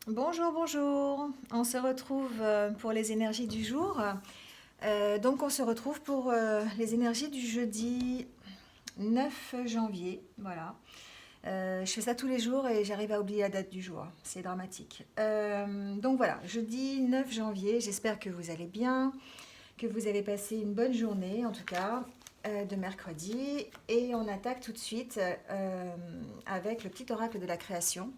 Bonjour, bonjour. On se retrouve pour les énergies du jour. Donc on se retrouve pour les énergies du jeudi 9 janvier. Voilà. Je fais ça tous les jours et j'arrive à oublier la date du jour. C'est dramatique. Donc voilà, jeudi 9 janvier. J'espère que vous allez bien, que vous avez passé une bonne journée en tout cas de mercredi. Et on attaque tout de suite avec le petit oracle de la création.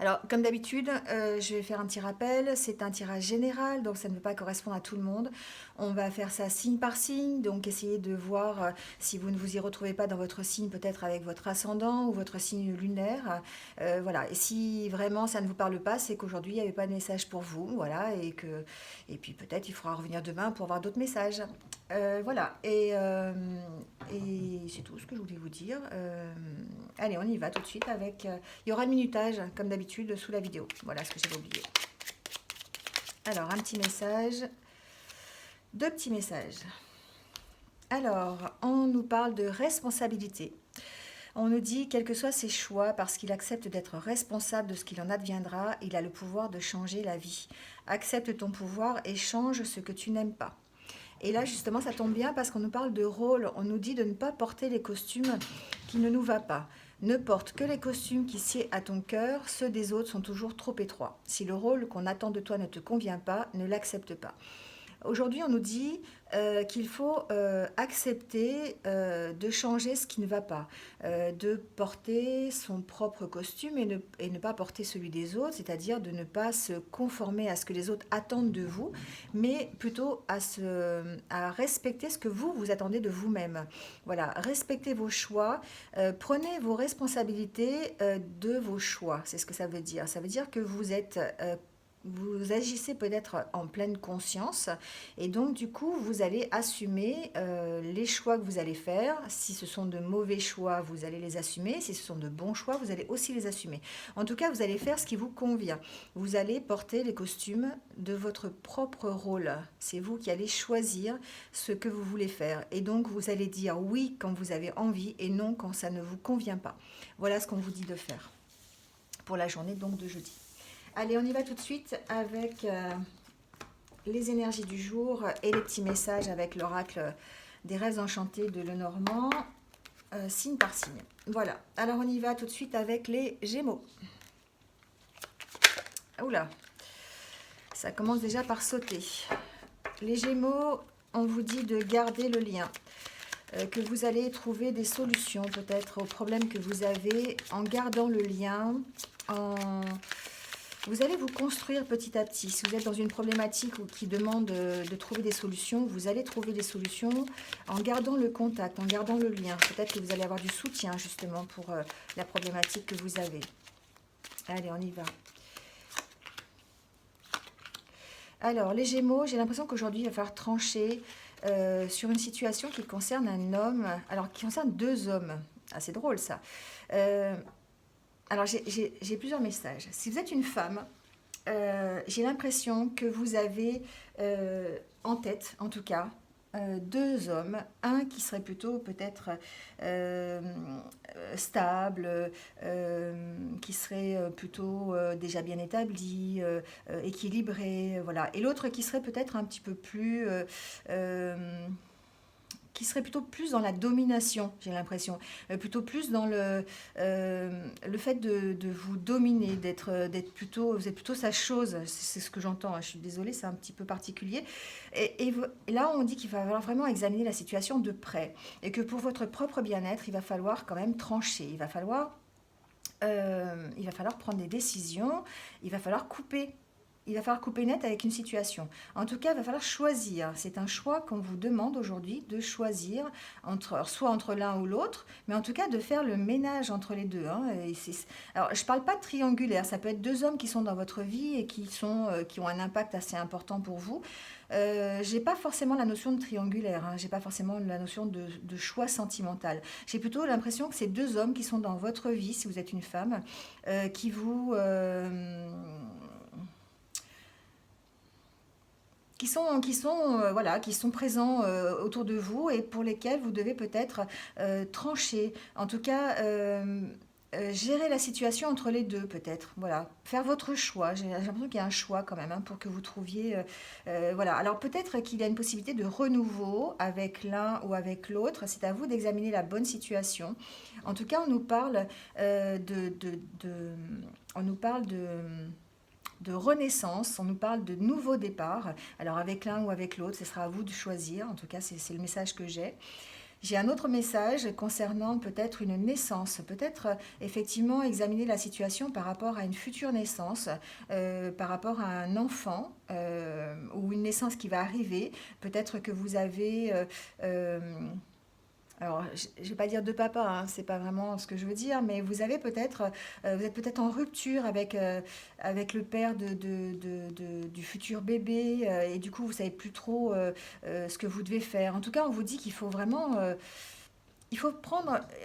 Alors, comme d'habitude, je vais faire un petit rappel. C'est un tirage général, donc ça ne peut pas correspondre à tout le monde. On va faire ça signe par signe, donc essayez de voir si vous ne vous y retrouvez pas dans votre signe, peut-être avec votre ascendant ou votre signe lunaire. Voilà. Et si vraiment ça ne vous parle pas, c'est qu'aujourd'hui il n'y avait pas de message pour vous, voilà, et puis peut-être il faudra revenir demain pour avoir d'autres messages. Voilà. Et c'est tout ce que je voulais vous dire. Allez, on y va tout de suite avec. Il y aura le minutage, comme d'habitude, sous la vidéo. Voilà ce que j'avais oublié. Alors, un petit message. Deux petits messages. Alors, on nous parle de responsabilité. On nous dit, quels que soient ses choix, parce qu'il accepte d'être responsable de ce qu'il en adviendra, il a le pouvoir de changer la vie. Accepte ton pouvoir et change ce que tu n'aimes pas. Et là, justement, ça tombe bien parce qu'on nous parle de rôle. On nous dit de ne pas porter les costumes qui ne nous va pas. Ne porte que les costumes qui sied à ton cœur, ceux des autres sont toujours trop étroits. Si le rôle qu'on attend de toi ne te convient pas, ne l'accepte pas. Aujourd'hui, on nous dit qu'il faut accepter de changer ce qui ne va pas, de porter son propre costume et ne pas porter celui des autres, c'est-à-dire de ne pas se conformer à ce que les autres attendent de vous, mais plutôt à respecter ce que vous attendez de vous-même. Voilà, respectez vos choix, prenez vos responsabilités de vos choix, c'est ce que ça veut dire. Ça veut dire que vous agissez peut-être en pleine conscience et donc du coup vous allez assumer les choix que vous allez faire. Si ce sont de mauvais choix, vous allez les assumer. Si ce sont de bons choix, vous allez aussi les assumer. En tout cas, vous allez faire ce qui vous convient. Vous allez porter les costumes de votre propre rôle. C'est vous qui allez choisir ce que vous voulez faire. Et donc vous allez dire oui quand vous avez envie et non quand ça ne vous convient pas. Voilà ce qu'on vous dit de faire pour la journée donc de jeudi. Allez, on y va tout de suite avec les énergies du jour et les petits messages avec l'oracle des rêves enchantés de Lenormand, signe par signe. Voilà, alors on y va tout de suite avec les Gémeaux. Oula, ça commence déjà par sauter. Les Gémeaux, on vous dit de garder le lien, que vous allez trouver des solutions peut-être aux problèmes que vous avez en gardant le lien, vous allez vous construire petit à petit. Si vous êtes dans une problématique qui demande de trouver des solutions, vous allez trouver des solutions en gardant le contact, en gardant le lien. Peut-être que vous allez avoir du soutien justement pour la problématique que vous avez. Allez, on y va. Alors, les Gémeaux, j'ai l'impression qu'aujourd'hui, il va falloir trancher sur une situation qui concerne un homme, alors qui concerne deux hommes. Ah, c'est drôle ça. Alors, j'ai plusieurs messages. Si vous êtes une femme, j'ai l'impression que vous avez en tête, en tout cas, deux hommes, un qui serait plutôt peut-être euh, stable, qui serait plutôt déjà bien établi, équilibré, voilà, et l'autre qui serait peut-être un petit peu plus qui serait plutôt plus dans la domination, j'ai l'impression, plutôt plus dans le fait de vous dominer, d'être plutôt, vous êtes plutôt sa chose, c'est ce que j'entends, hein, je suis désolée, c'est un petit peu particulier. Et là, on dit qu'il va falloir vraiment examiner la situation de près, et que pour votre propre bien-être, il va falloir quand même trancher, il va falloir prendre des décisions, il va falloir couper. Il va falloir couper net avec une situation. En tout cas, il va falloir choisir. C'est un choix qu'on vous demande aujourd'hui de choisir soit entre l'un ou l'autre, mais en tout cas de faire le ménage entre les deux, hein. Alors, je ne parle pas de triangulaire. Ça peut être deux hommes qui sont dans votre vie et qui ont un impact assez important pour vous. J'ai pas forcément la notion de triangulaire, hein. J'ai pas forcément la notion de choix sentimental. J'ai plutôt l'impression que c'est deux hommes qui sont dans votre vie, si vous êtes une femme, qui vous voilà, qui sont présents autour de vous et pour lesquels vous devez peut-être trancher. En tout cas, gérer la situation entre les deux peut-être, voilà, faire votre choix. J'ai l'impression qu'il y a un choix quand même, hein, pour que vous trouviez, voilà. Alors peut-être qu'il y a une possibilité de renouveau avec l'un ou avec l'autre, c'est à vous d'examiner la bonne situation. En tout cas, on nous parle on nous parle de renaissance, on nous parle de nouveau départ. Alors avec l'un ou avec l'autre, ce sera à vous de choisir. En tout cas, c'est le message que j'ai. J'ai un autre message concernant peut-être une naissance, peut-être effectivement examiner la situation par rapport à une future naissance, par rapport à un enfant ou une naissance qui va arriver. Peut-être que vous avez alors, je ne vais pas dire de papa, hein, c'est pas vraiment ce que je veux dire, mais vous avez peut-être, vous êtes peut-être en rupture avec le père du futur bébé, et du coup, vous savez plus trop ce que vous devez faire. En tout cas, on vous dit qu'il faut vraiment, il faut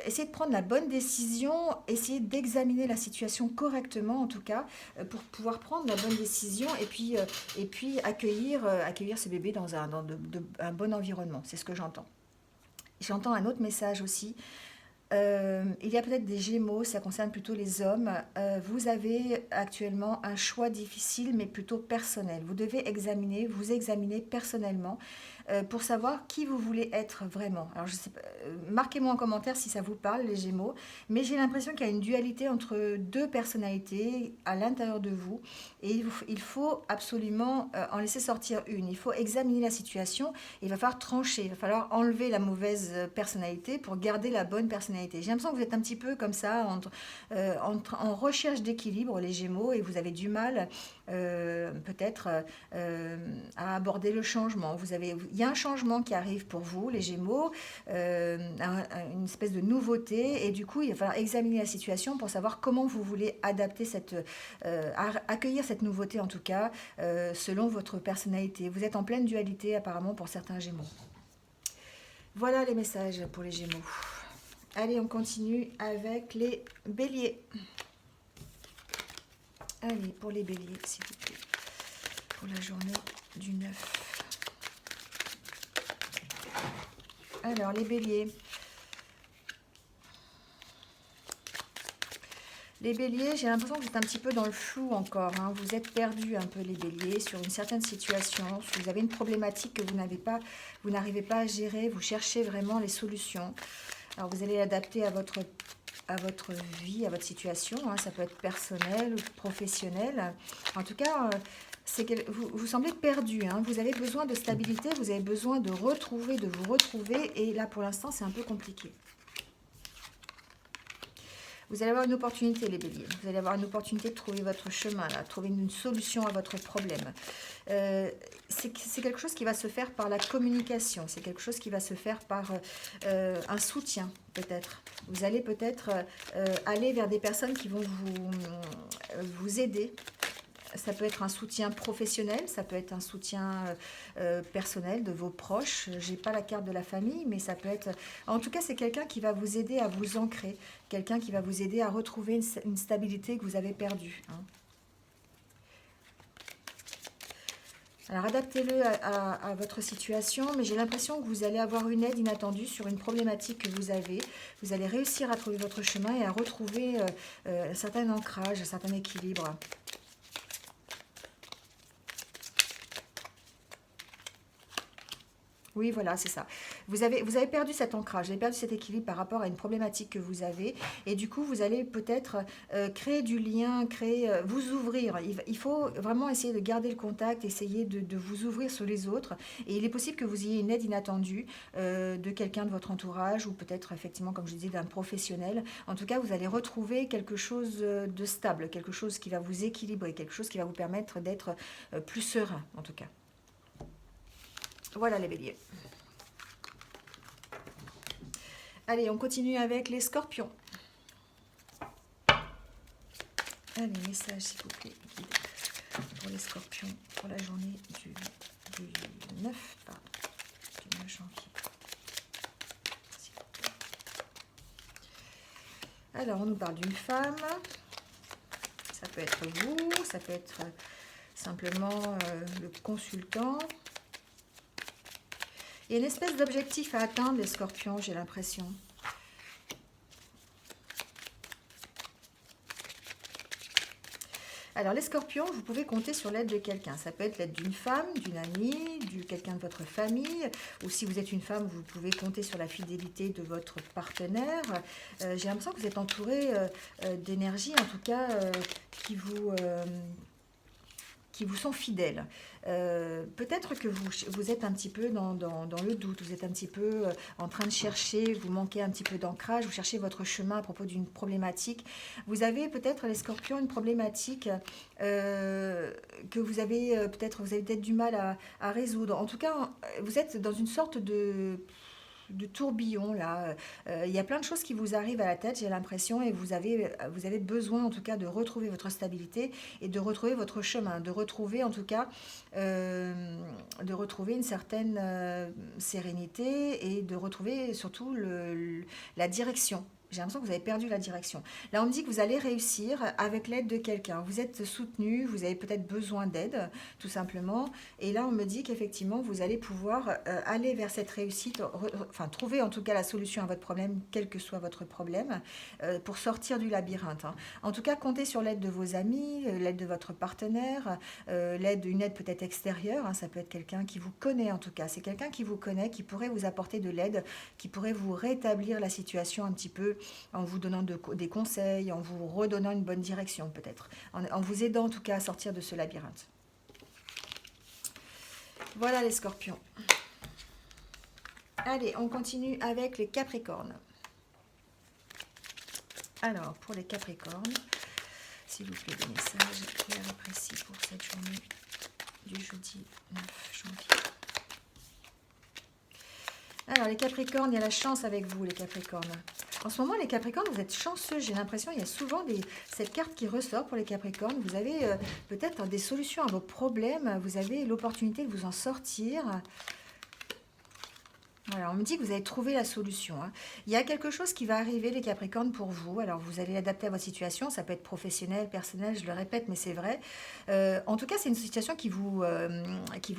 essayer de prendre la bonne décision, essayer d'examiner la situation correctement, en tout cas, pour pouvoir prendre la bonne décision et puis accueillir ce bébé dans un bon environnement. C'est ce que j'entends. J'entends un autre message aussi. Il y a peut-être des Gémeaux, ça concerne plutôt les hommes. Vous avez actuellement un choix difficile, mais plutôt personnel. Vous devez vous examiner personnellement pour savoir qui vous voulez être vraiment. Alors, je sais pas, marquez-moi en commentaire si ça vous parle, les Gémeaux, mais j'ai l'impression qu'il y a une dualité entre deux personnalités à l'intérieur de vous, et il faut absolument en laisser sortir une. Il faut examiner la situation, et il va falloir trancher, il va falloir enlever la mauvaise personnalité pour garder la bonne personnalité. J'ai l'impression que vous êtes un petit peu comme ça, en recherche d'équilibre, les Gémeaux, et vous avez du mal peut-être à aborder le changement. Il y a un changement qui arrive pour vous, les Gémeaux, une espèce de nouveauté, et du coup, il va falloir examiner la situation pour savoir comment vous voulez adapter accueillir cette nouveauté, en tout cas, selon votre personnalité. Vous êtes en pleine dualité, apparemment, pour certains Gémeaux. Voilà les messages pour les Gémeaux. Allez, on continue avec les Béliers. Allez, pour les Béliers, s'il vous plaît, pour la journée du 9. Alors, les Béliers. Les Béliers, j'ai l'impression que vous êtes un petit peu dans le flou encore, hein. Vous êtes perdus un peu, les Béliers, sur une certaine situation. Si vous avez une problématique que vous n'arrivez pas à gérer, vous cherchez vraiment les solutions. Alors, vous allez l'adapter à votre vie, à votre situation, hein. Ça peut être personnel ou professionnel. En tout cas, vous semblez perdu, hein. Vous avez besoin de stabilité, vous avez besoin de vous retrouver. Et là, pour l'instant, c'est un peu compliqué. Vous allez avoir une opportunité, les Béliers. Vous allez avoir une opportunité de trouver votre chemin, là, trouver une solution à votre problème. C'est quelque chose qui va se faire par la communication. C'est quelque chose qui va se faire par un soutien, peut-être. Vous allez peut-être aller vers des personnes qui vont vous aider. Ça peut être un soutien professionnel, ça peut être un soutien personnel de vos proches. J'ai pas la carte de la famille, mais ça peut être... En tout cas, c'est quelqu'un qui va vous aider à vous ancrer, quelqu'un qui va vous aider à retrouver une stabilité que vous avez perdue, hein. Alors, adaptez-le à votre situation, mais j'ai l'impression que vous allez avoir une aide inattendue sur une problématique que vous avez. Vous allez réussir à trouver votre chemin et à retrouver un certain ancrage, un certain équilibre. Oui, voilà, c'est ça. Vous avez perdu cet ancrage, vous avez perdu cet équilibre par rapport à une problématique que vous avez. Et du coup, vous allez peut-être créer du lien, vous ouvrir. Il faut vraiment essayer de garder le contact, essayer de vous ouvrir sur les autres. Et il est possible que vous ayez une aide inattendue de quelqu'un de votre entourage ou peut-être effectivement, comme je disais, d'un professionnel. En tout cas, vous allez retrouver quelque chose de stable, quelque chose qui va vous équilibrer, quelque chose qui va vous permettre d'être plus serein, en tout cas. Voilà les Béliers. Allez, on continue avec les Scorpions. Allez, message s'il vous plaît, guide pour les Scorpions pour la journée du 9, pardon, du 9 janvier. Alors, on nous parle d'une femme. Ça peut être vous, ça peut être simplement le consultant. Il y a une espèce d'objectif à atteindre, les Scorpions, j'ai l'impression. Alors les scorpions, vous pouvez compter sur l'aide de quelqu'un. Ça peut être l'aide d'une femme, d'une amie, de quelqu'un de votre famille. Ou si vous êtes une femme, vous pouvez compter sur la fidélité de votre partenaire. J'ai l'impression que vous êtes entouré d'énergie, en tout cas, qui vous sont fidèles. Peut-être que vous êtes un petit peu dans le doute, vous êtes un petit peu en train de chercher, vous manquez un petit peu d'ancrage, vous cherchez votre chemin à propos d'une problématique. Vous avez peut-être, les scorpions, une problématique que vous avez peut-être du mal à résoudre. En tout cas, vous êtes dans une sorte de tourbillon là. Il y a plein de choses qui vous arrivent à la tête, j'ai l'impression, et vous avez besoin en tout cas de retrouver votre stabilité et de retrouver votre chemin, de retrouver en tout cas une certaine sérénité et de retrouver surtout la direction. J'ai l'impression que vous avez perdu la direction. Là, on me dit que vous allez réussir avec l'aide de quelqu'un. Vous êtes soutenu, vous avez peut-être besoin d'aide, tout simplement. Et là, on me dit qu'effectivement, vous allez pouvoir aller vers cette réussite, enfin, trouver en tout cas la solution à votre problème, quel que soit votre problème, pour sortir du labyrinthe. Hein. En tout cas, comptez sur l'aide de vos amis, l'aide de votre partenaire, une aide peut-être extérieure. Hein, ça peut être quelqu'un qui vous connaît, en tout cas. C'est quelqu'un qui vous connaît, qui pourrait vous apporter de l'aide, qui pourrait vous rétablir la situation un petit peu en vous donnant des conseils, en vous redonnant une bonne direction peut-être, en vous aidant en tout cas à sortir de ce labyrinthe. Voilà les scorpions. Allez, on continue avec les capricornes. Alors, pour les capricornes, s'il vous plaît, des messages clairs et précis pour cette journée du jeudi 9 janvier. Alors, les capricornes, il y a la chance avec vous, les capricornes. En ce moment, les Capricornes, vous êtes chanceux. J'ai l'impression qu'il y a souvent cette carte qui ressort pour les Capricornes. Vous avez peut-être des solutions à vos problèmes. Vous avez l'opportunité de vous en sortir. Voilà, on me dit que vous avez trouvé la solution. Hein. Il y a quelque chose qui va arriver, les Capricornes, pour vous. Alors, vous allez l'adapter à votre situation. Ça peut être professionnel, personnel, je le répète, mais c'est vrai. En tout cas, c'est une situation qui vous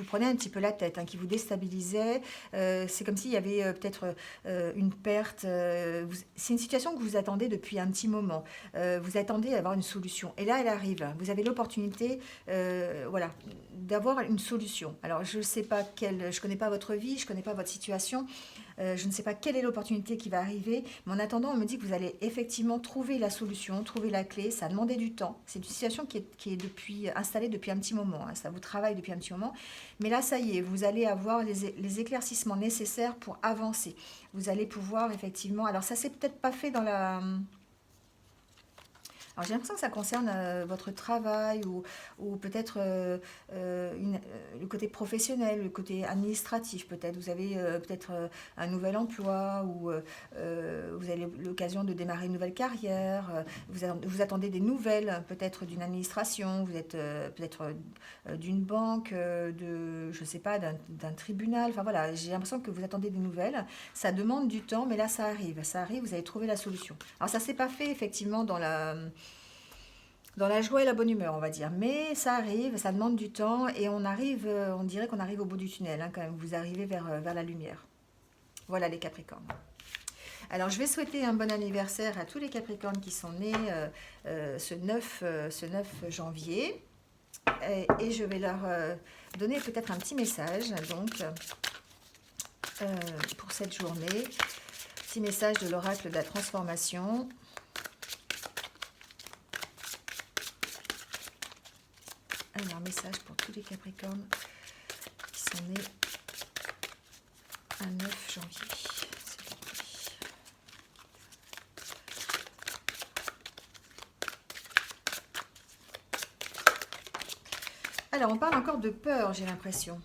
prenait un petit peu la tête, hein, qui vous déstabilisait. C'est comme s'il y avait peut-être une perte. C'est une situation que vous attendez depuis un petit moment. Vous attendez à avoir une solution. Et là, elle arrive. Vous avez l'opportunité voilà, d'avoir une solution. Alors, je ne sais pas je connais pas votre vie, je ne connais pas votre situation. Je ne sais pas quelle est l'opportunité qui va arriver, mais en attendant, on me dit que vous allez effectivement trouver la solution, trouver la clé. Ça a demandé du temps. C'est une situation qui est installée depuis un petit moment. Hein. Ça vous travaille depuis un petit moment. Mais là, ça y est, vous allez avoir les éclaircissements nécessaires pour avancer. Vous allez pouvoir effectivement... Alors, ça ne s'est peut-être pas fait dans la... Alors j'ai l'impression que ça concerne votre travail ou peut-être le côté professionnel, le côté administratif peut-être. Vous avez peut-être un nouvel emploi ou vous avez l'occasion de démarrer une nouvelle carrière. Vous attendez des nouvelles peut-être d'une administration, vous êtes peut-être d'une banque, je sais pas, d'un tribunal. Enfin voilà, j'ai l'impression que vous attendez des nouvelles. Ça demande du temps, mais là ça arrive, vous allez trouver la solution. Alors ça s'est pas fait effectivement dans la joie et la bonne humeur, on va dire. Mais ça arrive, ça demande du temps et on dirait qu'on arrive au bout du tunnel, hein, quand même. Vous arrivez vers la lumière. Voilà les Capricornes. Alors, je vais souhaiter un bon anniversaire à tous les Capricornes qui sont nés ce 9 janvier. Et je vais leur donner peut-être un petit message, donc, pour cette journée. Petit message de l'oracle de la transformation. Alors, message pour tous les Capricornes qui sont nés un 9 janvier. Alors, on parle encore de peur, j'ai l'impression.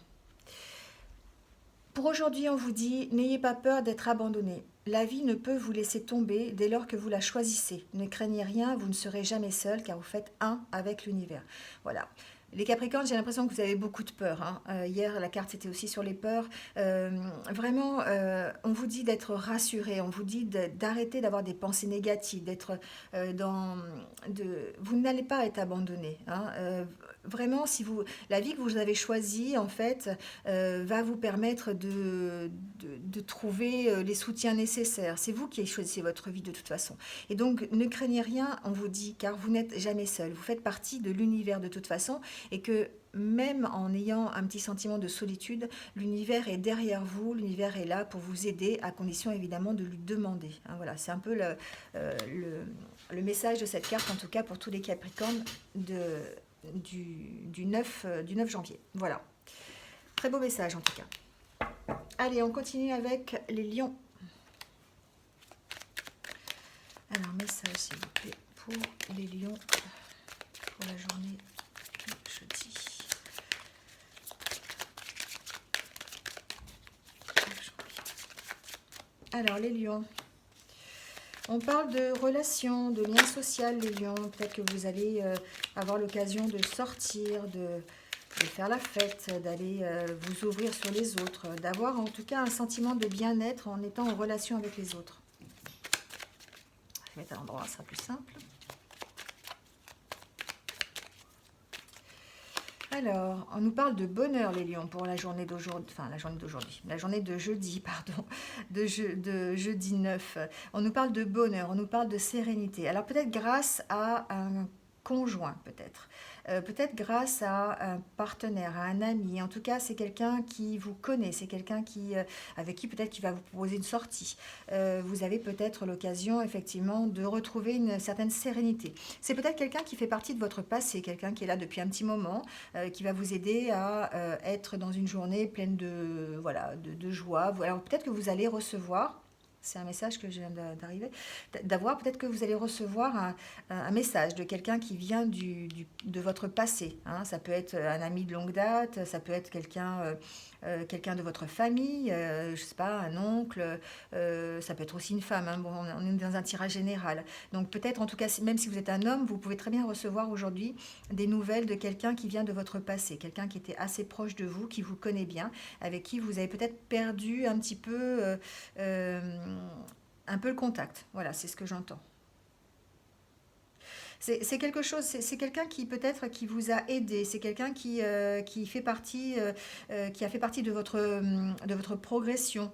Pour aujourd'hui, on vous dit, n'ayez pas peur d'être abandonné. La vie ne peut vous laisser tomber dès lors que vous la choisissez. Ne craignez rien, vous ne serez jamais seul car vous faites un avec l'univers. Voilà. Les Capricornes, j'ai l'impression que vous avez beaucoup de peur, hein. Hier, la carte c'était aussi sur les peurs. Vraiment, on vous dit d'être rassuré, on vous dit d'arrêter d'avoir des pensées négatives, d'être dans... vous n'allez pas être abandonné, hein. Vraiment, si vous, la vie que vous avez choisie, en fait, va vous permettre de trouver les soutiens nécessaires. C'est vous qui choisissez votre vie de toute façon. Et donc, ne craignez rien, on vous dit, car vous n'êtes jamais seul. Vous faites partie de l'univers de toute façon. Et que même en ayant un petit sentiment de solitude, l'univers est derrière vous, l'univers est là pour vous aider, à condition évidemment de lui demander, hein. Voilà, c'est un peu le message de cette carte, en tout cas pour tous les Capricornes du 9 janvier. Voilà, très beau message en tout cas. Allez, on continue avec les lions. Alors, message s'il vous plaît pour les lions pour la journée jeudi. Alors les lions, on parle de relations, de liens sociaux les lions. Peut-être que vous allez avoir l'occasion de sortir, de faire la fête, d'aller vous ouvrir sur les autres, d'avoir en tout cas un sentiment de bien-être en étant en relation avec les autres. Je vais mettre à l'endroit, ça sera plus simple. Alors, on nous parle de bonheur, les lions, pour la journée d'aujourd'hui, enfin la journée de jeudi, pardon, de jeudi 9. On nous parle de bonheur, on nous parle de sérénité. Alors peut-être grâce à un conjoint, peut-être. Peut-être grâce à un partenaire, à un ami. En tout cas, c'est quelqu'un qui vous connaît, c'est quelqu'un avec qui peut-être qui va vous proposer une sortie. Vous avez peut-être l'occasion, effectivement, de retrouver une certaine sérénité. C'est peut-être quelqu'un qui fait partie de votre passé, quelqu'un qui est là depuis un petit moment, qui va vous aider à être dans une journée pleine de, voilà, de joie. Alors peut-être que vous allez recevoir... C'est un message que je viens d'avoir. Peut-être que vous allez recevoir un message de quelqu'un qui vient de votre passé, hein. Ça peut être un ami de longue date, ça peut être quelqu'un de votre famille, je ne sais pas, un oncle, ça peut être aussi une femme, hein. Bon, on est dans un tirage général. Donc peut-être, en tout cas, même si vous êtes un homme, vous pouvez très bien recevoir aujourd'hui des nouvelles de quelqu'un qui vient de votre passé, quelqu'un qui était assez proche de vous, qui vous connaît bien, avec qui vous avez peut-être perdu un petit peu... un peu le contact. Voilà, c'est ce que j'entends. C'est quelque chose, c'est quelqu'un qui peut-être qui vous a aidé, c'est quelqu'un qui fait partie, qui a fait partie de votre progression,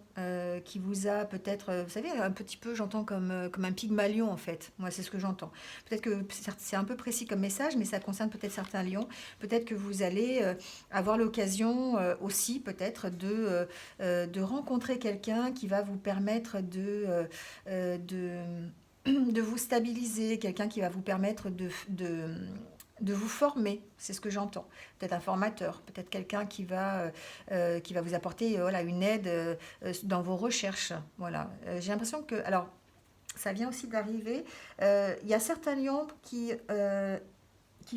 qui vous a peut-être, vous savez, un petit peu, j'entends comme un pygmalion en fait. Moi, c'est ce que j'entends. Peut-être que c'est un peu précis comme message, mais ça concerne peut-être certains lions. Peut-être que vous allez avoir l'occasion aussi peut-être de rencontrer quelqu'un qui va vous permettre de vous stabiliser, quelqu'un qui va vous permettre de vous former, c'est ce que j'entends. Peut-être un formateur, peut-être quelqu'un qui va vous apporter voilà, une aide dans vos recherches. Voilà. J'ai l'impression que... Alors, ça vient aussi d'arriver. Il y a certains lions qui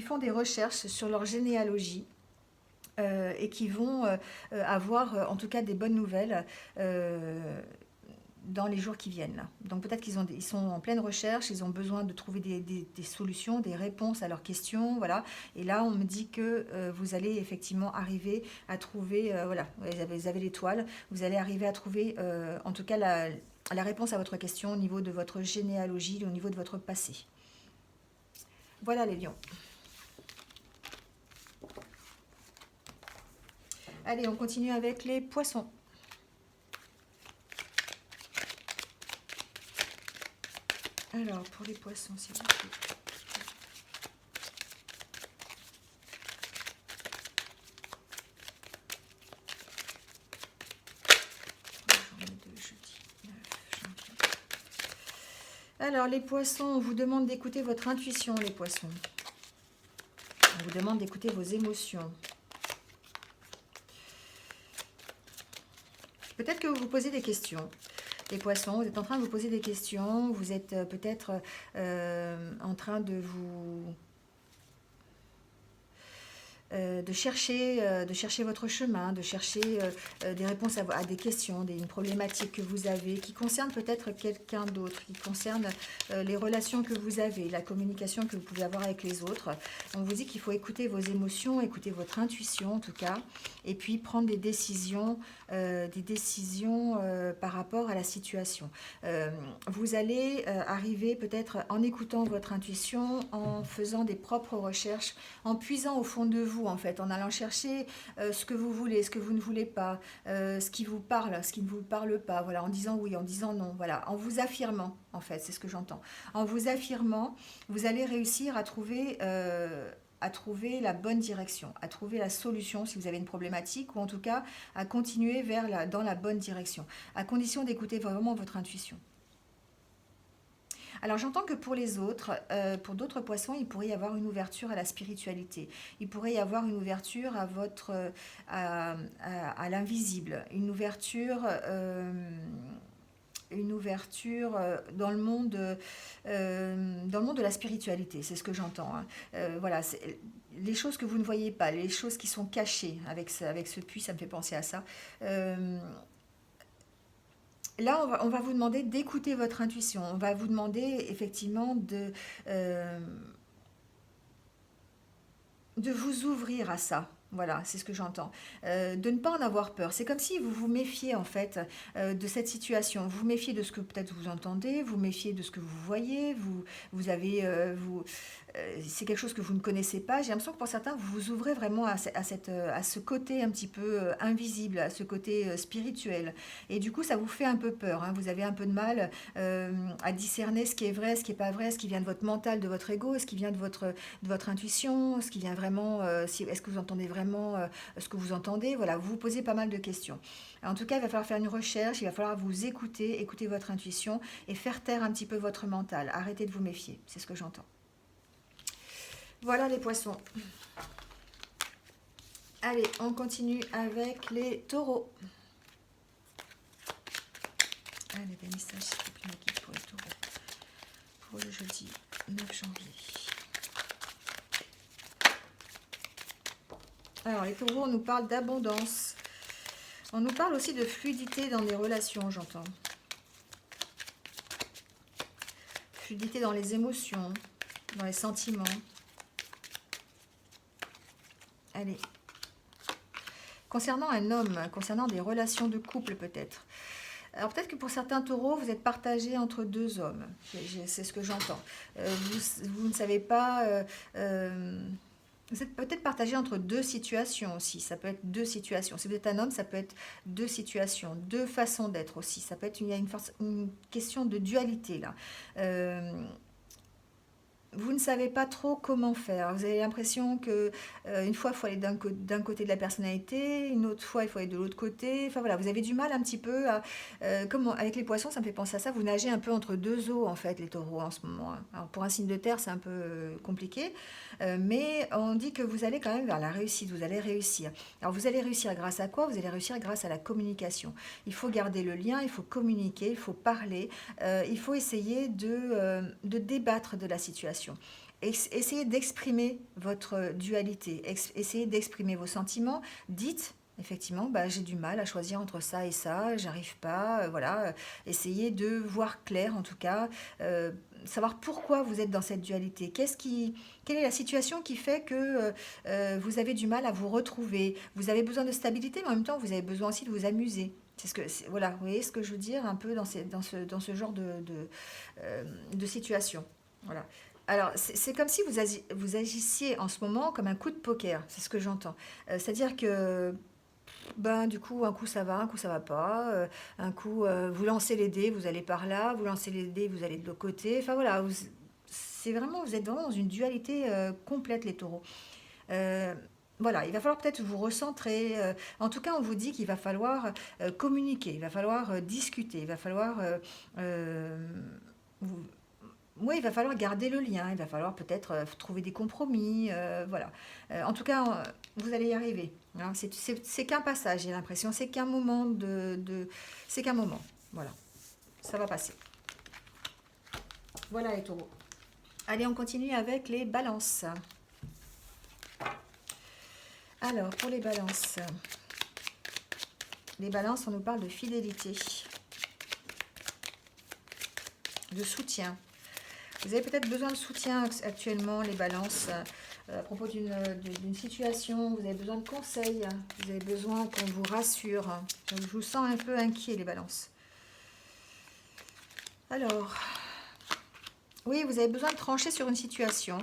font des recherches sur leur généalogie. Et qui vont avoir en tout cas des bonnes nouvelles dans les jours qui viennent là. Donc peut-être ils sont en pleine recherche, ils ont besoin de trouver des solutions, des réponses à leurs questions, voilà. Et là, on me dit que vous allez effectivement arriver à trouver, voilà, vous avez l'étoile, vous allez arriver à trouver en tout cas la réponse à votre question au niveau de votre généalogie, au niveau de votre passé. Voilà les lions. Allez, on continue avec les poissons. Alors, pour les poissons, s'il vous plaît. Alors, les poissons, on vous demande d'écouter votre intuition, les poissons. On vous demande d'écouter vos émotions. Peut-être que vous vous posez des questions. Les poissons, vous êtes en train de vous poser des questions, vous êtes peut-être en train de de chercher votre chemin, de chercher des réponses à des questions, une problématique que vous avez, qui concerne peut-être quelqu'un d'autre, qui concerne les relations que vous avez, la communication que vous pouvez avoir avec les autres. On vous dit qu'il faut écouter vos émotions, écouter votre intuition en tout cas, et puis prendre des décisions par rapport à la situation. Vous allez arriver peut-être en écoutant votre intuition, en faisant des propres recherches, en puisant au fond de vous en fait, en allant chercher ce que vous voulez, ce que vous ne voulez pas, ce qui vous parle, ce qui ne vous parle pas, voilà, en disant oui, en disant non, voilà, en vous affirmant en fait, c'est ce que j'entends. En vous affirmant, vous allez réussir à trouver la bonne direction, à trouver la solution si vous avez une problématique, ou en tout cas à continuer dans la bonne direction, à condition d'écouter vraiment votre intuition. Alors j'entends que pour les autres, pour d'autres poissons, il pourrait y avoir une ouverture à la spiritualité. Il pourrait y avoir une ouverture à l'invisible, une ouverture dans le monde de la spiritualité, c'est ce que j'entends. Hein. Voilà, les choses que vous ne voyez pas, les choses qui sont cachées avec ce puits, ça me fait penser à ça. Là, on va vous demander d'écouter votre intuition. On va vous demander effectivement de vous ouvrir à ça. Voilà, c'est ce que j'entends. De ne pas en avoir peur. C'est comme si vous vous méfiez en fait de cette situation. Vous vous méfiez de ce que peut-être vous entendez, vous méfiez de ce que vous voyez. C'est quelque chose que vous ne connaissez pas. J'ai l'impression que pour certains, vous vous ouvrez vraiment à ce côté un petit peu invisible, à ce côté spirituel. Et du coup, ça vous fait un peu peur. Hein. Vous avez un peu de mal à discerner ce qui est vrai, ce qui n'est pas vrai, ce qui vient de votre mental, de votre ego, ce qui vient de votre intuition, ce qui vient vraiment, est-ce que vous entendez vraiment ce que vous entendez. Voilà, vous vous posez pas mal de questions. En tout cas, il va falloir faire une recherche, il va falloir vous écouter votre intuition et faire taire un petit peu votre mental. Arrêtez de vous méfier, c'est ce que j'entends. Voilà les poissons. Allez, on continue avec les taureaux. Allez, des messages pour les taureaux. Pour le jeudi 9 janvier. Alors, les taureaux, on nous parle d'abondance. On nous parle aussi de fluidité dans les relations, j'entends. Fluidité dans les émotions, dans les sentiments. Allez. Concernant un homme, concernant des relations de couple peut-être. Alors peut-être que pour certains taureaux, vous êtes partagés entre deux hommes. C'est ce que j'entends. Vous ne savez pas... vous êtes peut-être partagé entre deux situations aussi. Ça peut être deux situations. Si vous êtes un homme, ça peut être deux situations, deux façons d'être aussi. Ça peut être, il y a une question de dualité là. Vous ne savez pas trop comment faire. Vous avez l'impression que une fois, il faut aller d'un côté de la personnalité, une autre fois, il faut aller de l'autre côté. Enfin voilà, vous avez du mal un petit peu à... avec les poissons, ça me fait penser à ça. Vous nagez un peu entre deux eaux, en fait, les taureaux, en ce moment. Hein. Alors, pour un signe de terre, c'est un peu compliqué. Mais on dit que vous allez quand même vers la réussite. Vous allez réussir. Alors, vous allez réussir grâce à quoi? Vous allez réussir grâce à la communication. Il faut garder le lien, il faut communiquer, il faut parler. Il faut essayer de débattre de la situation. Essayez d'exprimer votre dualité, essayez d'exprimer vos sentiments, dites effectivement, bah, j'ai du mal à choisir entre ça et ça, j'arrive pas, voilà, essayez de voir clair en tout cas, savoir pourquoi vous êtes dans cette dualité, quelle est la situation qui fait que vous avez du mal à vous retrouver, vous avez besoin de stabilité, mais en même temps vous avez besoin aussi de vous amuser. Voilà, vous voyez ce que je veux dire un peu dans ce genre de situation. Voilà. Alors, c'est comme si vous agissiez en ce moment comme un coup de poker, c'est ce que j'entends. C'est-à-dire que, ben, du coup, un coup ça va, un coup ça va pas. Un coup, vous lancez les dés, vous allez par là, vous lancez les dés, vous allez de l'autre côté. Enfin voilà, vous êtes vraiment dans une dualité complète, les taureaux. Euh, voilà, il va falloir peut-être vous recentrer. En tout cas, on vous dit qu'il va falloir communiquer, il va falloir discuter, il va falloir... vous- oui, il va falloir garder le lien, il va falloir peut-être trouver des compromis, voilà. En tout cas, vous allez y arriver. Hein. C'est qu'un passage, j'ai l'impression, c'est qu'un moment c'est qu'un moment, voilà. Ça va passer. Voilà les taureaux. Allez, on continue avec les balances. Alors, pour les balances. Les balances, on nous parle de fidélité, de soutien. Vous avez peut-être besoin de soutien actuellement, les balances, à propos d'une situation. Vous avez besoin de conseils, vous avez besoin qu'on vous rassure. Je vous sens un peu inquiet, les balances. Alors, oui, vous avez besoin de trancher sur une situation.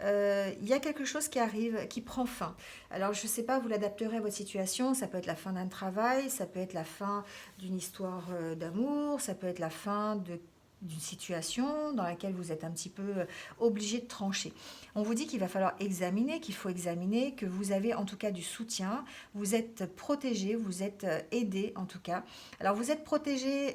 Il y a quelque chose qui arrive, qui prend fin. Alors, je ne sais pas, vous l'adapterez à votre situation. Ça peut être la fin d'un travail, ça peut être la fin d'une histoire d'amour, ça peut être la fin d'une situation dans laquelle vous êtes un petit peu obligé de trancher. On vous dit qu'il va falloir examiner, qu'il faut examiner, que vous avez en tout cas du soutien, vous êtes protégé, vous êtes aidé en tout cas. Alors, vous êtes protégé...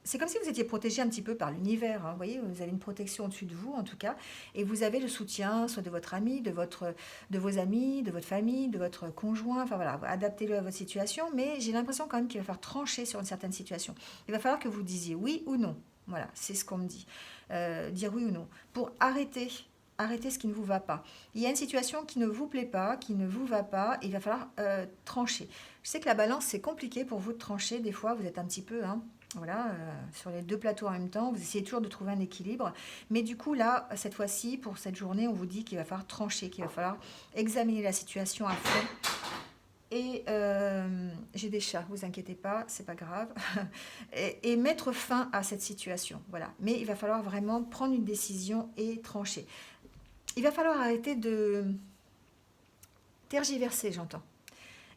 c'est comme si vous étiez protégé un petit peu par l'univers, hein. Vous voyez, vous avez une protection au-dessus de vous, en tout cas, et vous avez le soutien, soit de votre ami, de vos amis, de votre famille, de votre conjoint, enfin voilà, adaptez-le à votre situation, mais j'ai l'impression quand même qu'il va falloir trancher sur une certaine situation. Il va falloir que vous disiez oui ou non, voilà, c'est ce qu'on me dit, dire oui ou non, pour arrêter ce qui ne vous va pas. Il y a une situation qui ne vous plaît pas, qui ne vous va pas, il va falloir trancher. Je sais que la balance, c'est compliqué pour vous de trancher, des fois, vous êtes un petit peu... Hein, voilà, sur les deux plateaux en même temps, vous essayez toujours de trouver un équilibre. Mais du coup, là, cette fois-ci, pour cette journée, on vous dit qu'il va falloir trancher, qu'il va falloir examiner la situation à fond. Et j'ai des chats, vous inquiétez pas, c'est pas grave. et mettre fin à cette situation. Voilà. Mais il va falloir vraiment prendre une décision et trancher. Il va falloir arrêter de tergiverser, j'entends.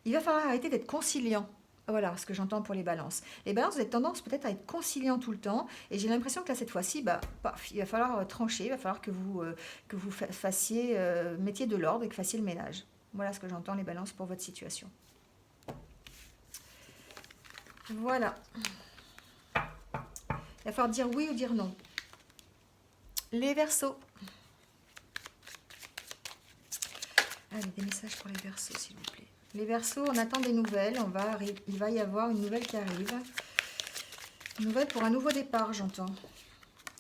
Il va falloir arrêter d'être conciliant. Voilà ce que j'entends pour les balances. Les balances, vous avez tendance peut-être à être conciliant tout le temps. Et j'ai l'impression que là, cette fois-ci, il va falloir trancher. Il va falloir que vous fassiez, mettiez de l'ordre et que fassiez le ménage. Voilà ce que j'entends, les balances, pour votre situation. Voilà. Il va falloir dire oui ou dire non. Les Verseaux. Allez, des messages pour les Verseaux, s'il vous plaît. Les Verseaux, on attend des nouvelles. Il va y avoir une nouvelle qui arrive. Une nouvelle pour un nouveau départ, j'entends.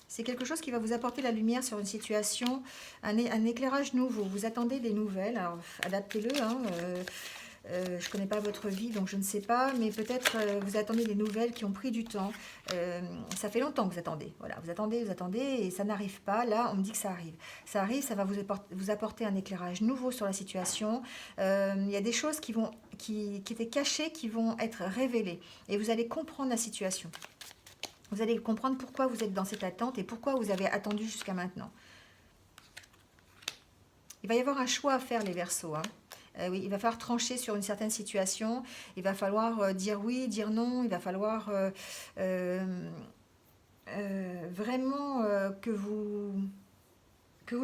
C'est quelque chose qui va vous apporter la lumière sur une situation, un éclairage nouveau. Vous attendez des nouvelles. Alors, adaptez-le. Hein, je ne connais pas votre vie, donc je ne sais pas. Mais peut-être vous attendez des nouvelles qui ont pris du temps. Ça fait longtemps que vous attendez. Voilà, vous attendez, et ça n'arrive pas. Là, on me dit que ça arrive. Ça arrive, ça va vous apporter un éclairage nouveau sur la situation. Il y a des choses qui étaient cachées, qui vont être révélées. Et vous allez comprendre la situation. Vous allez comprendre pourquoi vous êtes dans cette attente et pourquoi vous avez attendu jusqu'à maintenant. Il va y avoir un choix à faire, les Verseaux. Hein. Oui, il va falloir trancher sur une certaine situation. Il va falloir dire oui, dire non. Il va falloir vraiment que vous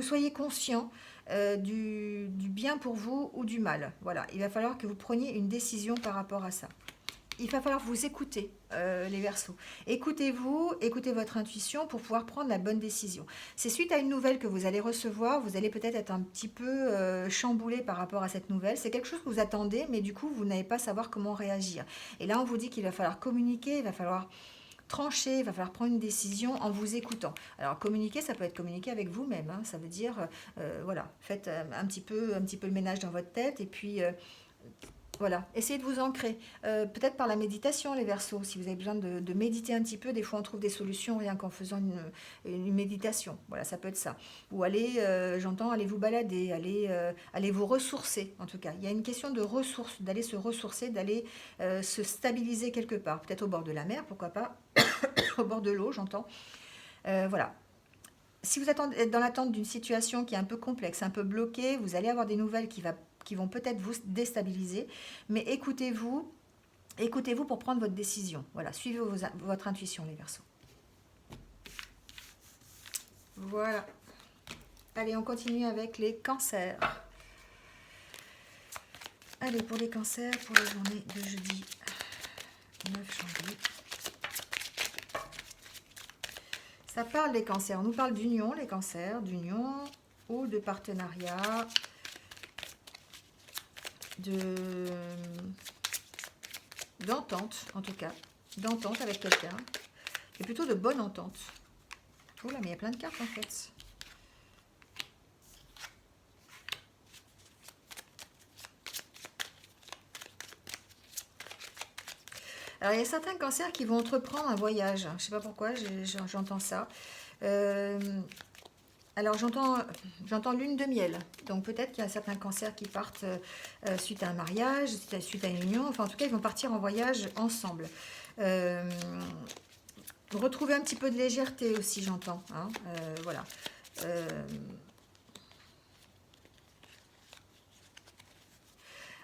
soyez conscient du bien pour vous ou du mal. Voilà, il va falloir que vous preniez une décision par rapport à ça. Il va falloir vous écouter, les Verseaux. Écoutez-vous, écoutez votre intuition pour pouvoir prendre la bonne décision. C'est suite à une nouvelle que vous allez recevoir, vous allez peut-être être un petit peu chamboulé par rapport à cette nouvelle. C'est quelque chose que vous attendez, mais du coup, vous n'allez pas savoir comment réagir. Et là, on vous dit qu'il va falloir communiquer, il va falloir trancher, il va falloir prendre une décision en vous écoutant. Alors, communiquer, ça peut être communiquer avec vous-même. Hein. Ça veut dire, voilà, faites un petit peu le ménage dans votre tête et puis... voilà, essayez de vous ancrer, peut-être par la méditation, les Verseaux, si vous avez besoin de méditer un petit peu, des fois on trouve des solutions rien qu'en faisant une méditation, voilà, ça peut être ça. Ou j'entends, allez vous balader, allez vous ressourcer, en tout cas. Il y a une question de ressources, d'aller se ressourcer, d'aller se stabiliser quelque part, peut-être au bord de la mer, pourquoi pas, au bord de l'eau, j'entends. Voilà. Si vous êtes dans l'attente d'une situation qui est un peu complexe, un peu bloquée, vous allez avoir des nouvelles qui vont peut-être vous déstabiliser, mais écoutez-vous pour prendre votre décision. Voilà, suivez votre intuition, les Verseaux. Voilà. Allez, on continue avec les cancers. Allez, pour les cancers, pour la journée de jeudi 9 janvier. Ça parle des cancers. On nous parle d'union, les cancers, d'union ou de partenariat, d'entente, en tout cas. D'entente avec quelqu'un. Et plutôt de bonne entente. Oh là, mais il y a plein de cartes, en fait. Alors, il y a certains cancers qui vont entreprendre un voyage. Je ne sais pas pourquoi, j'entends ça. Euh, alors, j'entends lune de miel. Donc, peut-être qu'il y a certains cancers qui partent suite à un mariage, suite à une union. Enfin, en tout cas, ils vont partir en voyage ensemble. Euh, Retrouver un petit peu de légèreté aussi, j'entends. Hein, voilà. Euh,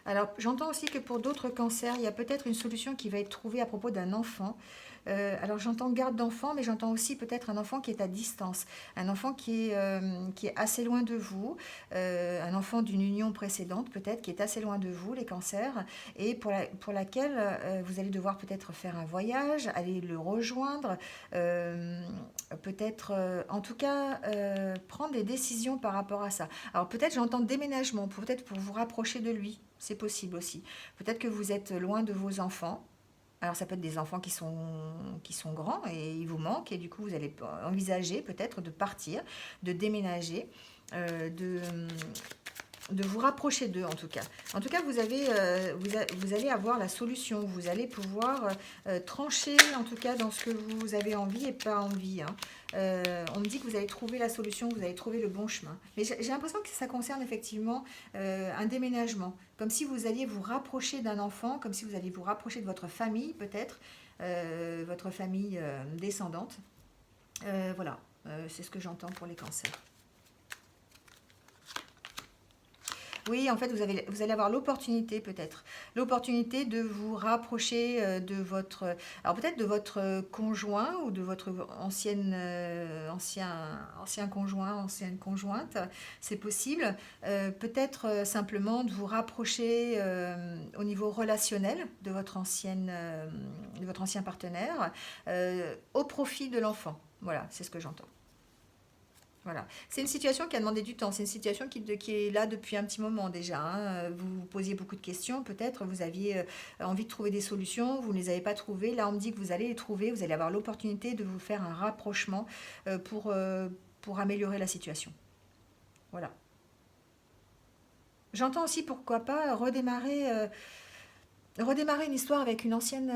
Alors, j'entends aussi que pour d'autres cancers, il y a peut-être une solution qui va être trouvée à propos d'un enfant. Alors, j'entends garde d'enfant, mais j'entends aussi peut-être un enfant qui est à distance, un enfant qui est assez loin de vous, un enfant d'une union précédente peut-être, qui est assez loin de vous, les cancers, et pour laquelle vous allez devoir peut-être faire un voyage, aller le rejoindre, peut-être, en tout cas, prendre des décisions par rapport à ça. Alors, peut-être j'entends déménagement, peut-être pour vous rapprocher de lui. C'est possible aussi. Peut-être que vous êtes loin de vos enfants. Alors ça peut être des enfants qui sont grands et ils vous manquent et du coup vous allez envisager peut-être de partir, de déménager, de vous rapprocher d'eux en tout cas. En tout cas, vous allez avoir la solution, vous allez pouvoir trancher en tout cas dans ce que vous avez envie et pas envie. Hein. On me dit que vous allez trouver la solution, vous allez trouver le bon chemin. Mais j'ai l'impression que ça concerne effectivement un déménagement, comme si vous alliez vous rapprocher d'un enfant, comme si vous alliez vous rapprocher de votre famille peut-être, votre famille descendante. Voilà, c'est ce que j'entends pour les cancers. Oui, en fait, vous allez avoir l'opportunité peut-être, l'opportunité de vous rapprocher de votre, alors peut-être de votre conjoint ou de votre ancien conjoint, ancienne conjointe, c'est possible. Peut-être simplement de vous rapprocher au niveau relationnel de votre ancien partenaire, au profit de l'enfant. Voilà, c'est ce que j'entends. Voilà. C'est une situation qui a demandé du temps. C'est une situation qui est là depuis un petit moment déjà. Hein. Vous vous posiez beaucoup de questions, peut-être. Vous aviez envie de trouver des solutions. Vous ne les avez pas trouvées. Là, on me dit que vous allez les trouver. Vous allez avoir l'opportunité de vous faire un rapprochement pour améliorer la situation. Voilà. J'entends aussi, pourquoi pas, redémarrer une histoire avec une ancienne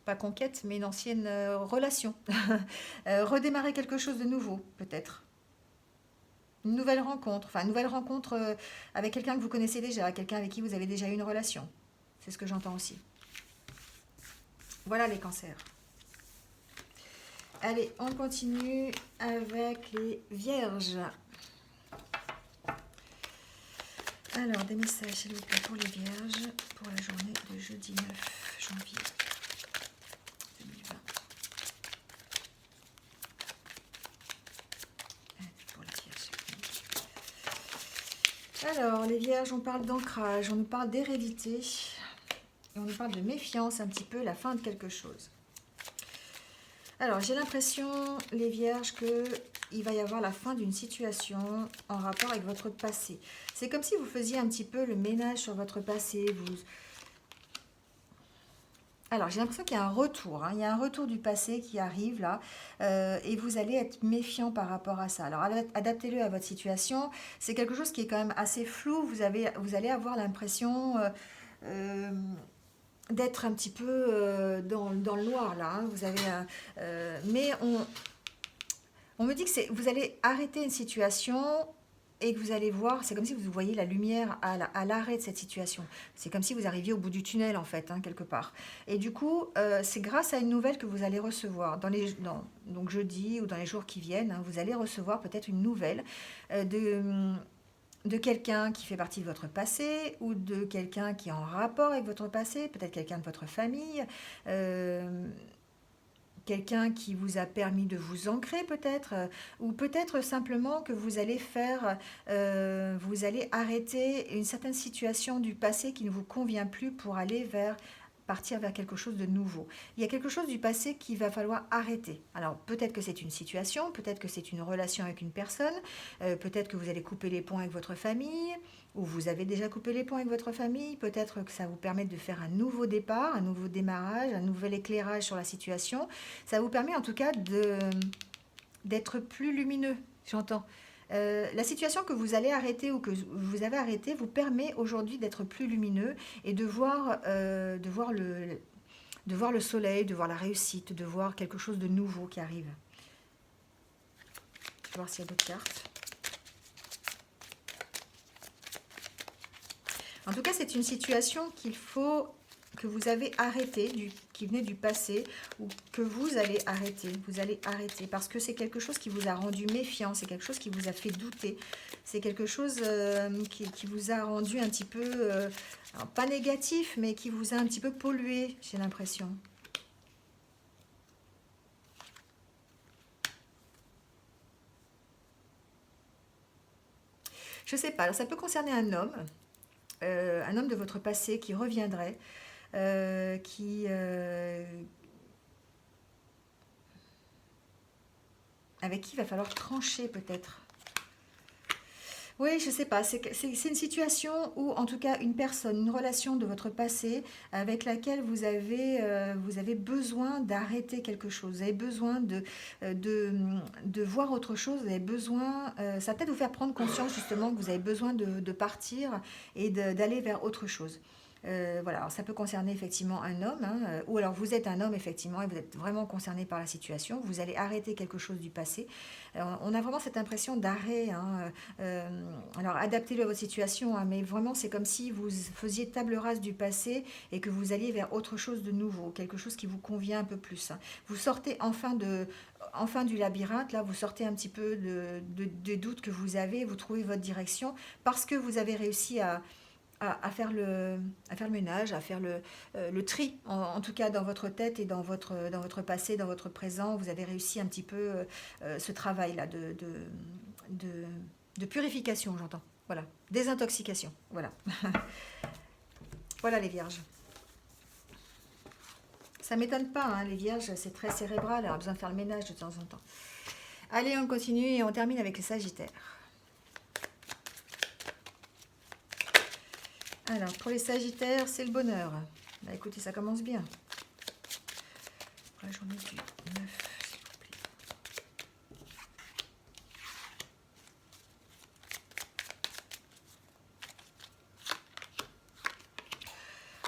pas conquête, mais une ancienne relation. Redémarrer quelque chose de nouveau, peut-être. Une nouvelle rencontre, enfin une nouvelle rencontre avec quelqu'un que vous connaissez déjà, quelqu'un avec qui vous avez déjà eu une relation. C'est ce que j'entends aussi. Voilà les cancers. Allez, on continue avec les vierges. Alors, des messages, s'il vous plaît, pour les vierges, pour la journée de jeudi 9 janvier 2020. Pour les vierges. Alors, les vierges, on parle d'ancrage, on nous parle d'hérédité, et on nous parle de méfiance, un petit peu, la fin de quelque chose. Alors, j'ai l'impression, les vierges, qu'il va y avoir la fin d'une situation en rapport avec votre passé. C'est comme si vous faisiez un petit peu le ménage sur votre passé. Alors, j'ai l'impression qu'il y a un retour. Hein. Il y a un retour du passé qui arrive là. Et vous allez être méfiant par rapport à ça. Alors, adaptez-le à votre situation. C'est quelque chose qui est quand même assez flou. Vous allez avoir l'impression d'être un petit peu dans le noir là. Hein. Mais on me dit que vous allez arrêter une situation et que vous allez voir, c'est comme si vous voyez la lumière à l'arrêt de cette situation. C'est comme si vous arriviez au bout du tunnel en fait, hein, quelque part. Et du coup, c'est grâce à une nouvelle que vous allez recevoir. Donc jeudi ou dans les jours qui viennent, hein, vous allez recevoir peut-être une nouvelle de quelqu'un qui fait partie de votre passé ou de quelqu'un qui est en rapport avec votre passé, peut-être quelqu'un de votre famille, quelqu'un qui vous a permis de vous ancrer peut-être, ou peut-être simplement que vous allez vous allez arrêter une certaine situation du passé qui ne vous convient plus pour partir vers quelque chose de nouveau. Il y a quelque chose du passé qu'il va falloir arrêter. Alors peut-être que c'est une situation, peut-être que c'est une relation avec une personne, peut-être que vous allez couper les ponts avec votre famille, ou vous avez déjà coupé les ponts avec votre famille, peut-être que ça vous permet de faire un nouveau départ, un nouveau démarrage, un nouvel éclairage sur la situation. Ça vous permet en tout cas d'être plus lumineux, j'entends. La situation que vous allez arrêter ou que vous avez arrêté vous permet aujourd'hui d'être plus lumineux et de voir le soleil, de voir la réussite, de voir quelque chose de nouveau qui arrive. Je vais voir s'il y a d'autres cartes. En tout cas, c'est une situation que vous avez arrêtée, qui venait du passé, ou que vous allez arrêter. Vous allez arrêter parce que c'est quelque chose qui vous a rendu méfiant, c'est quelque chose qui vous a fait douter, c'est quelque chose qui vous a rendu un petit peu, alors pas négatif, mais qui vous a un petit peu pollué, j'ai l'impression. Je sais pas, alors ça peut concerner un homme de votre passé qui reviendrait, avec qui il va falloir trancher peut-être. Oui, je sais pas, c'est une situation où, en tout cas, une personne, une relation de votre passé avec laquelle vous avez besoin d'arrêter quelque chose, vous avez besoin de voir autre chose, vous avez besoin, ça va peut-être vous faire prendre conscience justement que vous avez besoin de partir et d'aller vers autre chose. Voilà, alors ça peut concerner effectivement un homme, hein, ou alors vous êtes un homme effectivement et vous êtes vraiment concerné par la situation, vous allez arrêter quelque chose du passé. On a vraiment cette impression d'arrêt, hein, alors adaptez-le à votre situation, hein, mais vraiment c'est comme si vous faisiez table rase du passé et que vous alliez vers autre chose de nouveau, quelque chose qui vous convient un peu plus, hein. Vous sortez enfin du labyrinthe, là vous sortez un petit peu des doutes que vous avez, vous trouvez votre direction parce que vous avez réussi à faire à faire le ménage, à faire le tri, en tout cas dans votre tête et dans votre passé, dans votre présent. Vous avez réussi un petit peu ce travail-là de, de purification, j'entends. Voilà, désintoxication, voilà. Voilà les vierges. Ça ne m'étonne pas, hein, les vierges, c'est très cérébral, elle a besoin de faire le ménage de temps en temps. Allez, on continue et on termine avec les sagittaires. Alors, pour les sagittaires, c'est le bonheur. Bah, écoutez, ça commence bien. La journée du 9, s'il vous plaît.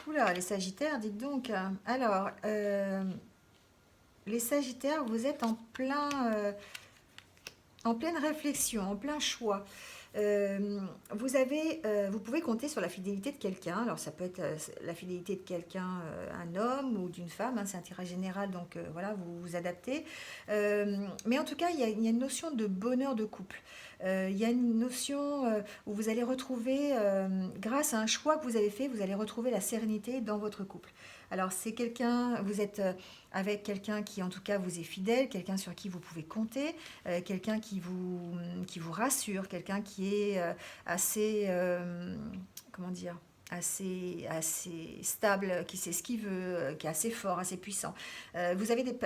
Oula, les sagittaires, dites donc. Alors, les sagittaires, vous êtes en pleine réflexion, en plein choix. Vous pouvez compter sur la fidélité de quelqu'un. Alors ça peut être la fidélité de quelqu'un, un homme ou d'une femme, hein, c'est un tirage général, donc voilà, vous vous adaptez. Mais en tout cas, il y a une notion de bonheur de couple. Il y a une notion où vous allez retrouver, grâce à un choix que vous avez fait, vous allez retrouver la sérénité dans votre couple. Alors c'est quelqu'un, vous êtes avec quelqu'un qui en tout cas vous est fidèle, quelqu'un sur qui vous pouvez compter, quelqu'un qui vous rassure, quelqu'un qui est assez, comment dire, assez stable, qui sait ce qu'il veut, qui est assez fort, assez puissant. Vous avez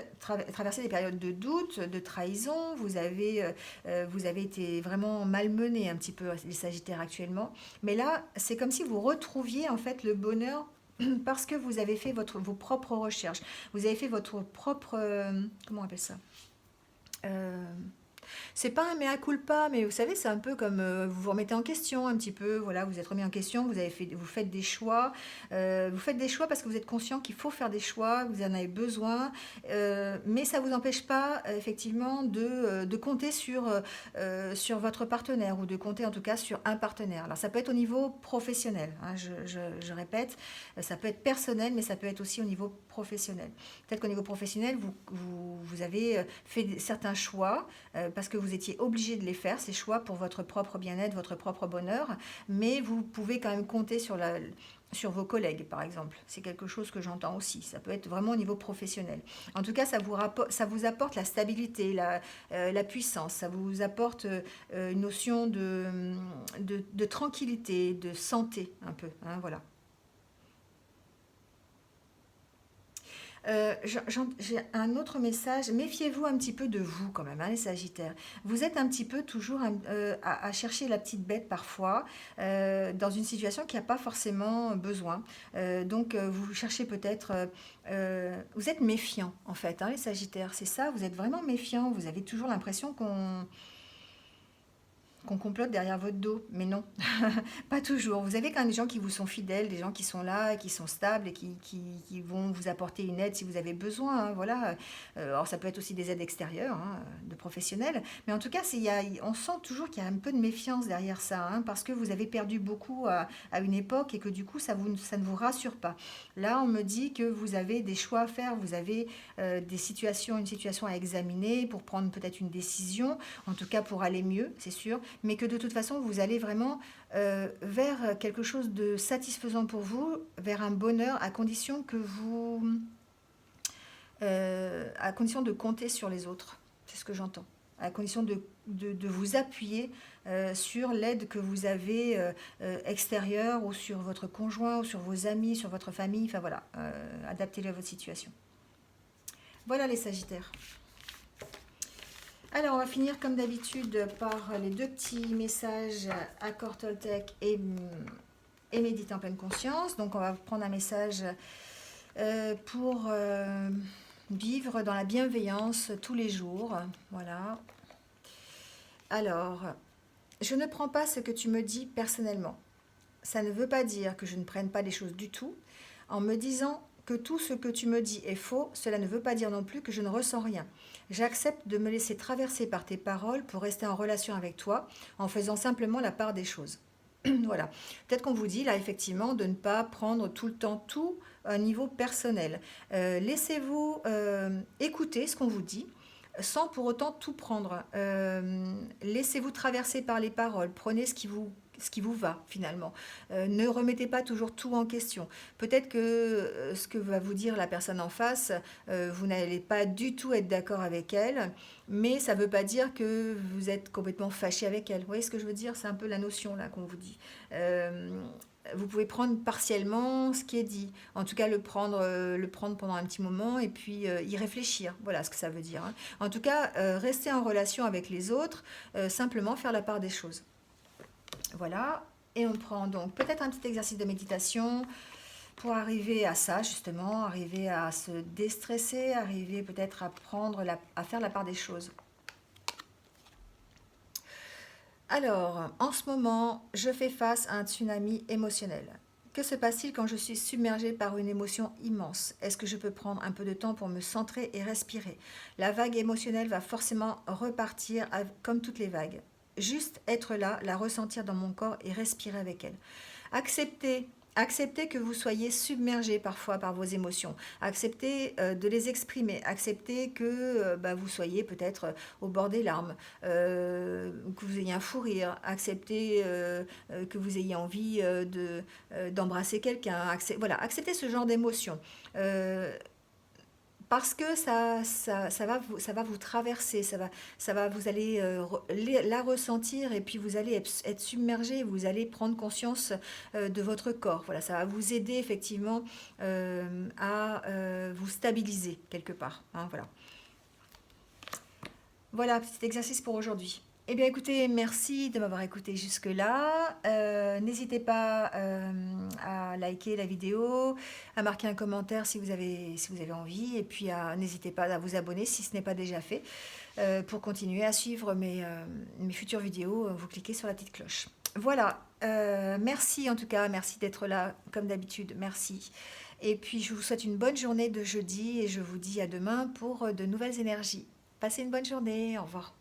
traversé des périodes de doute, de trahison, vous avez été vraiment malmené un petit peu, les Sagittaires actuellement. Mais là, c'est comme si vous retrouviez en fait le bonheur parce que vous avez fait vos propres recherches. Vous avez fait votre propre... comment on appelle ça? Euh, c'est pas un mea culpa, mais vous savez, c'est un peu comme vous vous remettez en question un petit peu. Voilà, vous êtes remis en question, vous faites des choix. Vous faites des choix parce que vous êtes conscient qu'il faut faire des choix, vous en avez besoin. Mais ça ne vous empêche pas, effectivement, de compter sur votre partenaire ou de compter en tout cas sur un partenaire. Alors, ça peut être au niveau professionnel, hein, je répète. Ça peut être personnel, mais ça peut être aussi au niveau professionnel. Peut-être qu'au niveau professionnel, vous avez fait certains choix parce que vous étiez obligé de les faire, ces choix pour votre propre bien-être, votre propre bonheur, mais vous pouvez quand même compter sur vos collègues, par exemple. C'est quelque chose que j'entends aussi. Ça peut être vraiment au niveau professionnel. En tout cas, ça vous apporte la stabilité, la puissance. Ça vous apporte une notion de tranquillité, de santé, un peu, hein, voilà. J'ai un autre message. Méfiez-vous un petit peu de vous quand même, hein, les Sagittaires. Vous êtes un petit peu toujours à chercher la petite bête parfois dans une situation qui n'a pas forcément besoin. Donc vous cherchez peut-être... vous êtes méfiant en fait, hein, les Sagittaires. C'est ça, vous êtes vraiment méfiant. Vous avez toujours l'impression qu'on... qu'on complote derrière votre dos. Mais non, pas toujours. Vous avez quand même des gens qui vous sont fidèles, des gens qui sont là, qui sont stables et qui vont vous apporter une aide si vous avez besoin. Hein, voilà. Alors ça peut être aussi des aides extérieures, hein, de professionnels. Mais en tout cas, on sent toujours qu'il y a un peu de méfiance derrière ça, hein, parce que vous avez perdu beaucoup à une époque et que du coup, ça ne vous rassure pas. Là, on me dit que vous avez des choix à faire, vous avez une situation à examiner pour prendre peut-être une décision, en tout cas pour aller mieux, c'est sûr, mais que de toute façon, vous allez vraiment vers quelque chose de satisfaisant pour vous, vers un bonheur, à condition de compter sur les autres. C'est ce que j'entends. À condition de vous appuyer sur l'aide que vous avez extérieure ou sur votre conjoint ou sur vos amis, sur votre famille. Enfin voilà, adaptez-le à votre situation. Voilà les Sagittaires. Alors, on va finir comme d'habitude par les deux petits messages Accord Toltec et Méditer en pleine conscience. Donc, on va prendre un message pour vivre dans la bienveillance tous les jours. Voilà. Alors, je ne prends pas ce que tu me dis personnellement. Ça ne veut pas dire que je ne prenne pas les choses du tout. En me disant que tout ce que tu me dis est faux, cela ne veut pas dire non plus que je ne ressens rien. J'accepte de me laisser traverser par tes paroles pour rester en relation avec toi, en faisant simplement la part des choses. Voilà. Peut-être qu'on vous dit là effectivement de ne pas prendre tout le temps tout à un niveau personnel. Laissez-vous écouter ce qu'on vous dit sans pour autant tout prendre. Laissez-vous traverser par les paroles. Prenez ce qui vous va finalement. Ne remettez pas toujours tout en question. Peut-être que ce que va vous dire la personne en face, vous n'allez pas du tout être d'accord avec elle, mais ça ne veut pas dire que vous êtes complètement fâché avec elle. Vous voyez ce que je veux dire? C'est un peu la notion là qu'on vous dit. Vous pouvez prendre partiellement ce qui est dit. En tout cas, le prendre pendant un petit moment et puis y réfléchir. Voilà ce que ça veut dire. Hein. En tout cas, rester en relation avec les autres, simplement faire la part des choses. Voilà. Et on prend donc peut-être un petit exercice de méditation pour arriver à ça, justement, arriver à se déstresser, arriver peut-être à faire la part des choses. Alors, en ce moment, je fais face à un tsunami émotionnel. Que se passe-t-il quand je suis submergée par une émotion immense? Est-ce que je peux prendre un peu de temps pour me centrer et respirer? La vague émotionnelle va forcément repartir comme toutes les vagues. Juste être là, la ressentir dans mon corps et respirer avec elle. Acceptez que vous soyez submergé parfois par vos émotions. Acceptez de les exprimer. Acceptez que vous soyez peut-être au bord des larmes, que vous ayez un fou rire. Acceptez que vous ayez envie d'embrasser quelqu'un. Acceptez ce genre d'émotions. Parce que ça va vous traverser, vous allez la ressentir et puis vous allez être submergé, vous allez prendre conscience de votre corps. Voilà, ça va vous aider effectivement à vous stabiliser quelque part. Hein, voilà. Voilà, petit exercice pour aujourd'hui. Eh bien écoutez, merci de m'avoir écouté jusque-là. N'hésitez pas à liker la vidéo, à marquer un commentaire si vous avez envie, et puis n'hésitez pas à vous abonner si ce n'est pas déjà fait, pour continuer à suivre mes futures vidéos. Vous cliquez sur la petite cloche. Voilà, merci en tout cas, merci d'être là comme d'habitude, merci. Et puis je vous souhaite une bonne journée de jeudi et je vous dis à demain pour de nouvelles énergies. Passez une bonne journée, au revoir.